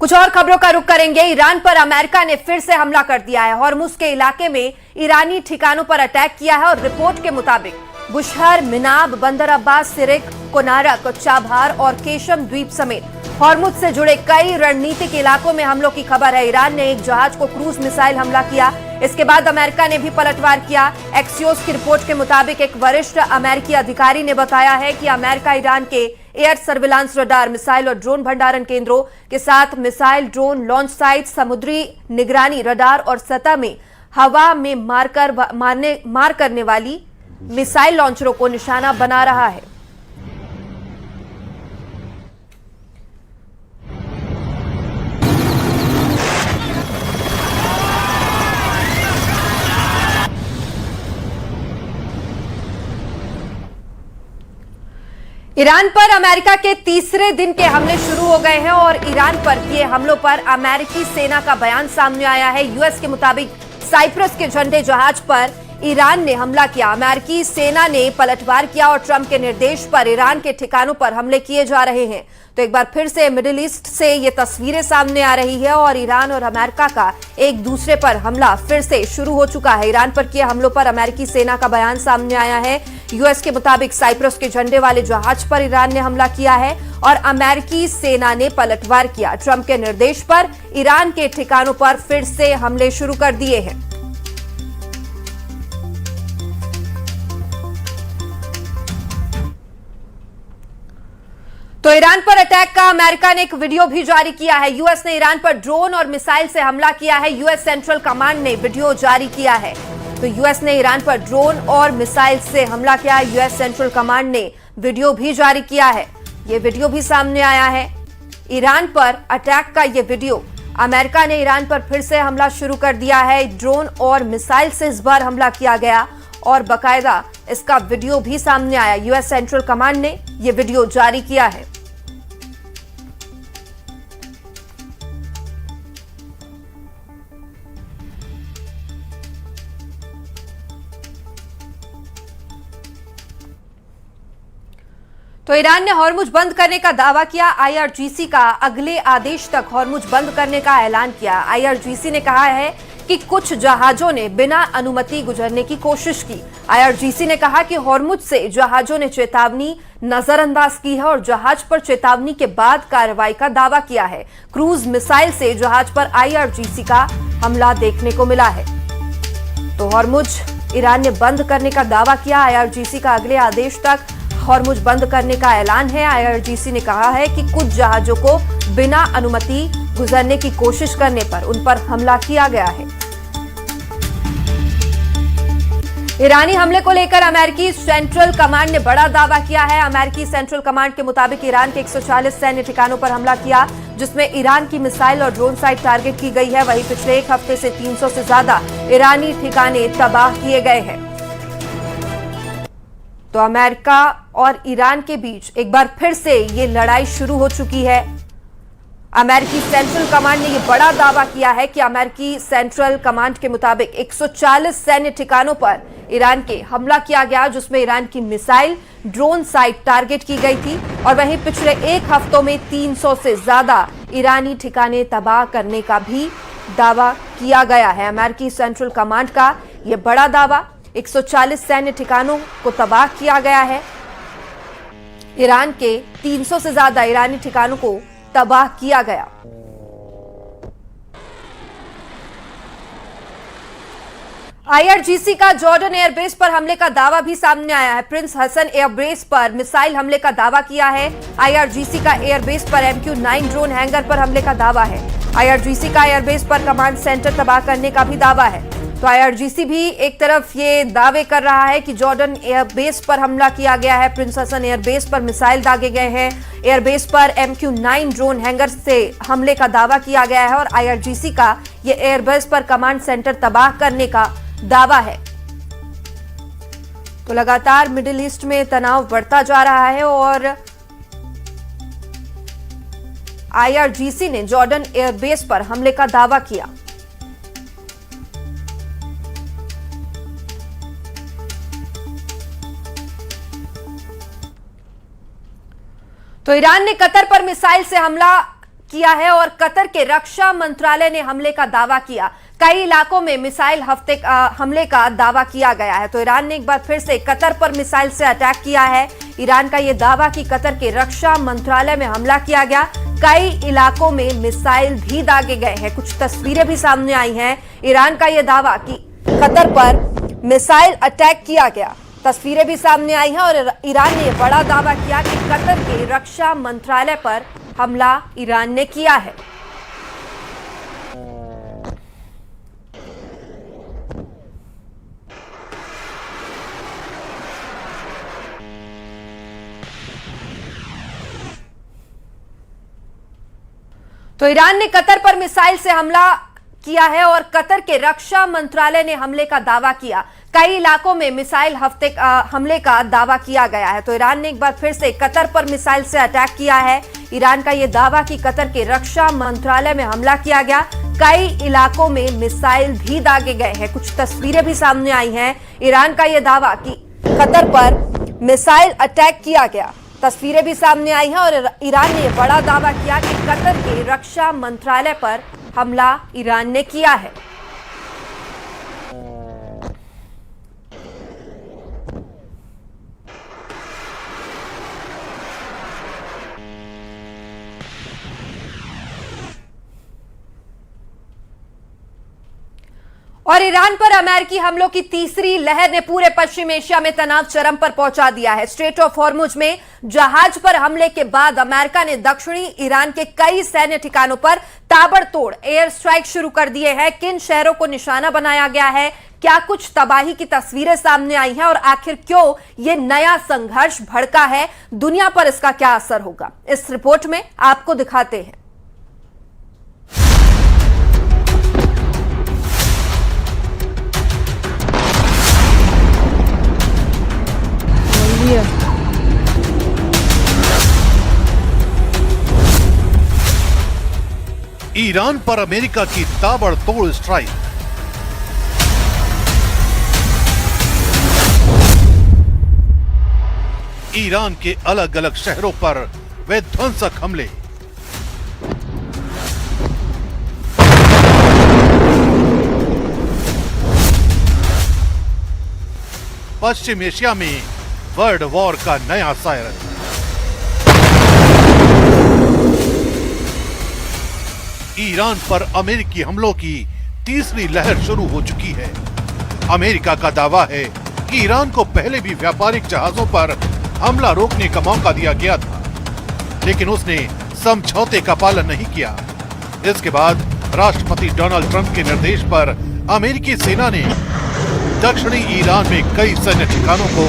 कुछ और खबरों का रुख करेंगे। ईरान पर अमेरिका ने फिर से हमला कर दिया है। हॉर्मुज के इलाके में ईरानी ठिकानों पर अटैक किया है और रिपोर्ट के मुताबिक बुशहर, मिनाब, बंदर अब्बास, सिरिक, कोनारक, चाबहार और केशम द्वीप समेत हॉर्मुज से जुड़े कई रणनीतिक इलाकों में हमलों की खबर है। ईरान ने एक जहाज को क्रूज मिसाइल हमला किया। इसके बाद अमेरिका ने भी पलटवार किया। एक्सियोस की रिपोर्ट के मुताबिक एक वरिष्ठ अमेरिकी अधिकारी ने बताया है कि अमेरिका ईरान के एयर सर्विलांस, रडार, मिसाइल और ड्रोन भंडारण केंद्रों के साथ मिसाइल, ड्रोन लॉन्च साइट, समुद्री निगरानी रडार और सतह में हवा में मार करने वाली मिसाइल लॉन्चरों को निशाना बना रहा है। ईरान पर अमेरिका के तीसरे दिन के हमले शुरू हो गए हैं और ईरान पर किए हमलों पर अमेरिकी सेना का बयान सामने आया है। यूएस के मुताबिक साइप्रस के झंडे जहाज पर ईरान ने हमला किया। अमेरिकी सेना ने पलटवार किया और ट्रंप के निर्देश पर ईरान के ठिकानों पर हमले किए जा रहे हैं। तो एक बार फिर से मिडिल ईस्ट से ये तस्वीरें सामने आ रही है और ईरान और अमेरिका का एक दूसरे पर हमला फिर से शुरू हो चुका है। ईरान पर किए हमलों पर अमेरिकी सेना का बयान सामने आया है। यूएस के मुताबिक साइप्रस के झंडे वाले जहाज पर ईरान ने हमला किया है और अमेरिकी सेना ने पलटवार किया। ट्रंप के निर्देश पर ईरान के ठिकानों पर फिर से हमले शुरू कर दिए हैं। तो ईरान पर अटैक का अमेरिका ने एक वीडियो भी जारी किया है। यूएस ने ईरान पर ड्रोन और मिसाइल से हमला किया है। यूएस सेंट्रल कमांड ने वीडियो जारी किया है। तो यूएस ने ईरान पर ड्रोन और मिसाइल से हमला किया। यूएस सेंट्रल कमांड ने वीडियो भी जारी किया है। ये वीडियो भी सामने आया है। ईरान पर अटैक का ये वीडियो। अमेरिका ने ईरान पर फिर से हमला शुरू कर दिया है। ड्रोन और मिसाइल से इस बार हमला किया गया और बाकायदा इसका वीडियो भी सामने आया। यूएस सेंट्रल कमांड ने यह वीडियो जारी किया है। तो ईरान ने हॉर्मुज बंद करने का दावा किया। आईआरजीसी का अगले आदेश तक हॉर्मुज बंद करने का ऐलान किया। आईआरजीसी ने कहा है कि कुछ जहाजों ने बिना अनुमति गुजरने की कोशिश की। आईआरजीसी ने कहा कि हॉर्मुज से जहाजों ने चेतावनी नजरअंदाज की है और जहाज पर चेतावनी के बाद कार्रवाई का दावा किया है। क्रूज मिसाइल से जहाज पर आईआरजीसी का हमला देखने को मिला है। तो हॉर्मुज ईरान ने बंद करने का दावा किया। आईआरजीसी का अगले आदेश तक हॉर्मुज बंद करने का ऐलान है। आईआरजीसी ने कहा है कि कुछ जहाजों को बिना अनुमति गुजरने की कोशिश करने पर उन पर हमला किया गया है। ईरानी हमले को लेकर अमेरिकी सेंट्रल कमांड ने बड़ा दावा किया है। अमेरिकी सेंट्रल कमांड के मुताबिक ईरान के 140 सैन्य ठिकानों पर हमला किया, जिसमें ईरान की मिसाइल और ड्रोन साइट टारगेट की गई है। वहीं पिछले एक हफ्ते से 300 से ज्यादा ईरानी ठिकाने तबाह किए गए हैं। तो अमेरिका और ईरान के बीच एक बार फिर से ये लड़ाई शुरू हो चुकी है। अमेरिकी सेंट्रल कमांड ने यह बड़ा दावा किया है कि अमेरिकी सेंट्रल कमांड के मुताबिक 140 सैन्य ठिकानों पर ईरान के हमला किया गया, जिसमें ईरान की मिसाइल, ड्रोन साइट टारगेट की गई थी। और वहीं पिछले एक हफ्तों में 300 से ज्यादा ईरानी ठिकाने तबाह करने का भी दावा किया गया है। अमेरिकी सेंट्रल कमांड का यह बड़ा दावा, 140 सैन्य ठिकानों को तबाह किया गया है। ईरान के 300 से ज्यादा ईरानी ठिकानों को तबाह किया गया। आईआरजीसी का जॉर्डन एयरबेस पर हमले का दावा भी सामने आया है। प्रिंस हसन एयरबेस पर मिसाइल हमले का दावा किया है। आईआरजीसी का एयरबेस पर MQ-9 ड्रोन हैंगर पर हमले का दावा है। आईआरजीसी का एयरबेस पर कमांड सेंटर तबाह करने का भी दावा है। तो आईआरजीसी भी एक तरफ ये दावे कर रहा है कि जॉर्डन एयरबेस पर हमला किया गया है, प्रिंस हसन एयरबेस पर मिसाइल दागे गए हैं, एयरबेस पर MQ-9 ड्रोन हैंगर से हमले का दावा किया गया है और आईआरजीसी का ये एयरबेस पर कमांड सेंटर तबाह करने का दावा है। तो लगातार मिडिल ईस्ट में तनाव बढ़ता जा रहा है और आईआरजीसी ने जॉर्डन एयरबेस पर हमले का दावा किया। तो ईरान ने कतर पर मिसाइल से हमला किया है और कतर के रक्षा मंत्रालय ने हमले का दावा किया। कई इलाकों में मिसाइल हमले का दावा किया गया है। तो ईरान ने एक बार फिर से कतर पर मिसाइल से अटैक किया है। ईरान का यह दावा कि कतर के रक्षा मंत्रालय में हमला किया गया, कई इलाकों में मिसाइल भी दागे गए हैं। कुछ तस्वीरें भी सामने आई हैं। ईरान का यह दावा कि कतर पर मिसाइल अटैक किया गया, तस्वीरें भी सामने आई हैं और ईरान ने बड़ा दावा किया कि कतर के रक्षा मंत्रालय पर हमला ईरान ने किया है। तो ईरान ने कतर पर मिसाइल से हमला किया है और कतर के रक्षा मंत्रालय ने हमले का दावा किया। कई इलाकों में मिसाइल हमले का दावा किया गया है। तो ईरान ने एक बार फिर से कतर पर मिसाइल से अटैक किया है। ईरान का यह दावा कि कतर के रक्षा मंत्रालय में हमला किया गया, कई इलाकों में मिसाइल भी दागे गए हैं। कुछ तस्वीरें भी सामने आई हैं। ईरान का यह दावा कि कतर पर मिसाइल अटैक किया गया, तस्वीरें भी सामने आई हैं और ईरान ने बड़ा दावा किया कि कतर के रक्षा मंत्रालय पर हमला ईरान ने किया है। और ईरान पर अमेरिकी हमलों की तीसरी लहर ने पूरे पश्चिम एशिया में तनाव चरम पर पहुंचा दिया है। स्ट्रेट ऑफ हॉर्मुज में जहाज पर हमले के बाद अमेरिका ने दक्षिणी ईरान के कई सैन्य ठिकानों पर ताबड़तोड़ एयर स्ट्राइक शुरू कर दिए हैं। किन शहरों को निशाना बनाया गया है, क्या कुछ तबाही की तस्वीरें सामने आई हैं और आखिर क्यों ये नया संघर्ष भड़का है, दुनिया पर इसका क्या असर होगा, इस रिपोर्ट में आपको दिखाते हैं। ईरान पर अमेरिका की ताबड़तोड़ स्ट्राइक। ईरान के अलग अलग शहरों पर विध्वंसक हमले। पश्चिम एशिया में वर्ल्ड वॉर का नया सायरन। ईरान पर अमेरिकी हमलों की तीसरी लहर शुरू हो चुकी है। अमेरिका का दावा है कि ईरान को पहले भी व्यापारिक जहाजों पर हमला रोकने का मौका दिया गया था, लेकिन उसने समझौते का पालन नहीं किया। इसके बाद राष्ट्रपति डोनाल्ड ट्रंप के निर्देश पर अमेरिकी सेना ने दक्षिणी ईरान में कई सैन्य ठिकानों को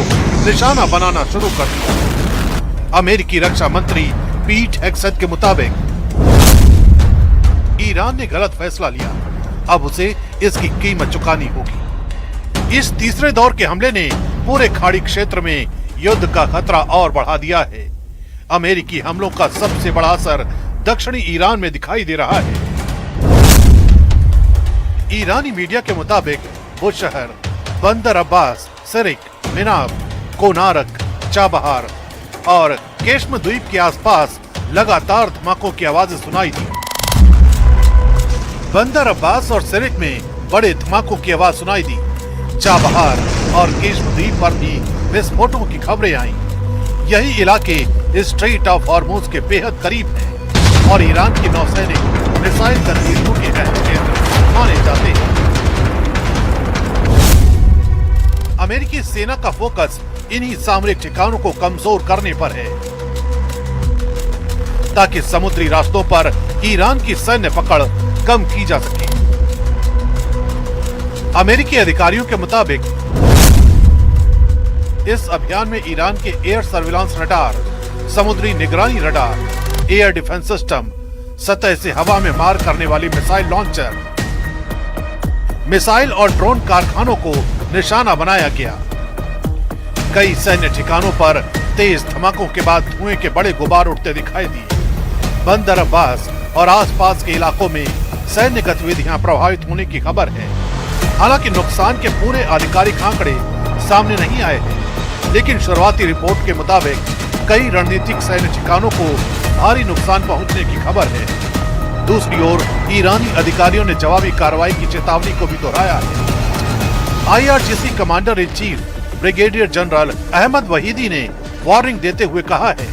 निशाना बनाना शुरू कर दिया। अमेरिकी रक्षा मंत्री पीट हेग्सेथ के मुताबिक ईरान ने गलत फैसला लिया, अब उसे इसकी कीमत चुकानी होगी। इस तीसरे दौर के हमले ने पूरे खाड़ी क्षेत्र में युद्ध का खतरा और बढ़ा दिया है। अमेरिकी हमलों का सबसे बड़ा असर दक्षिणी ईरान में दिखाई दे रहा है। ईरानी मीडिया के मुताबिक वो शहर बंदर अब्बास, सिरिक, मिनाब, कोनारक, चाबहार और केश्म द्वीप के आसपास लगातार धमाकों की आवाजें सुनाई दी। बंदर अब्बास और सिरिक में बड़े धमाकों की आवाज सुनाई दी। चाबहार और केश्म द्वीप पर भी विस्फोटों की खबरें आईं। यही इलाके स्ट्रेट ऑफ हॉर्मुज के बेहद करीब हैं और ईरान की नौसैनिक मिसाइल गतिविधियों के अहम केंद्र माने जाते हैं। अमेरिकी सेना का फोकस इन्हीं सामरिक ठिकानों को कमजोर करने पर है, ताकि समुद्री रास्तों पर ईरान की सैन्य पकड़ कम की जा सके। अमेरिकी अधिकारियों के मुताबिक इस अभियान में ईरान के एयर सर्विलांस रडार, समुद्री निगरानी रडार, एयर डिफेंस सिस्टम, सतह से हवा में मार करने वाली मिसाइल लॉन्चर, मिसाइल और ड्रोन कारखानों को निशाना बनाया गया। कई सैन्य ठिकानों पर तेज धमाकों के बाद धुएं के बड़े गुबार उठते दिखाई दिए। बंदर अब्बास और आसपास के इलाकों में सैन्य गतिविधियां प्रभावित होने की खबर है। हालांकि नुकसान के पूरे आधिकारिक आंकड़े सामने नहीं आए हैं, लेकिन शुरुआती रिपोर्ट के मुताबिक कई रणनीतिक सैन्य ठिकानों को भारी नुकसान पहुंचने की खबर है। दूसरी ओर ईरानी अधिकारियों ने जवाबी कार्रवाई की चेतावनी को भी दोहराया है। IRGC commander in chief brigadier general Ahmad Vahidi ने वार्निंग देते हुए कहा है,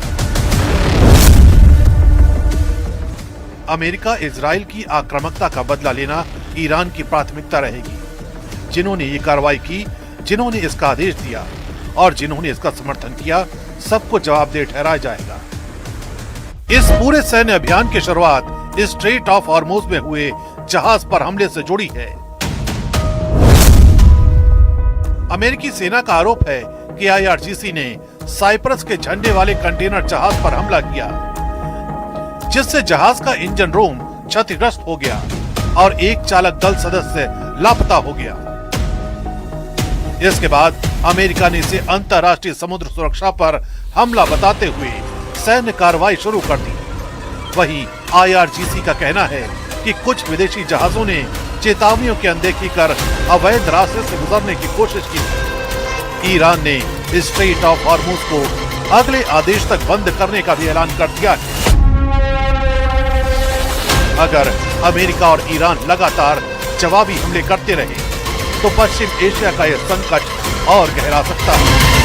अमेरिका इजराइल की आक्रामकता का बदला लेना ईरान की प्राथमिकता रहेगी। जिन्होंने ये कार्रवाई की, जिन्होंने इसका आदेश दिया और जिन्होंने इसका समर्थन किया, सबको जवाबदेह ठहराया जाएगा। इस पूरे सैन्य अभियान की शुरुआत स्ट्रेट ऑफ हॉर्मुज में हुए जहाज पर हमले से जुड़ी है। अमेरिकी सेना का आरोप है कि IRGC ने साइप्रस के झंडे वाले कंटेनर जहाज पर हमला किया, जिससे जहाज का इंजन रूम क्षतिग्रस्त हो गया और एक चालक दल सदस्य लापता हो गया। इसके बाद अमेरिका ने इसे अंतर्राष्ट्रीय समुद्र सुरक्षा पर हमला बताते हुए सैन्य कार्रवाई शुरू कर दी। वहीं IRGC का कहना है कि कुछ विदेशी जहाजों ने चेतावनियों की अनदेखी कर अवैध रास्ते से गुजरने की कोशिश की। ईरान ने स्ट्रेट ऑफ हॉर्मुज को अगले आदेश तक बंद करने का भी ऐलान कर दिया है। अगर अमेरिका और ईरान लगातार जवाबी हमले करते रहे तो पश्चिम एशिया का यह संकट और गहरा सकता है।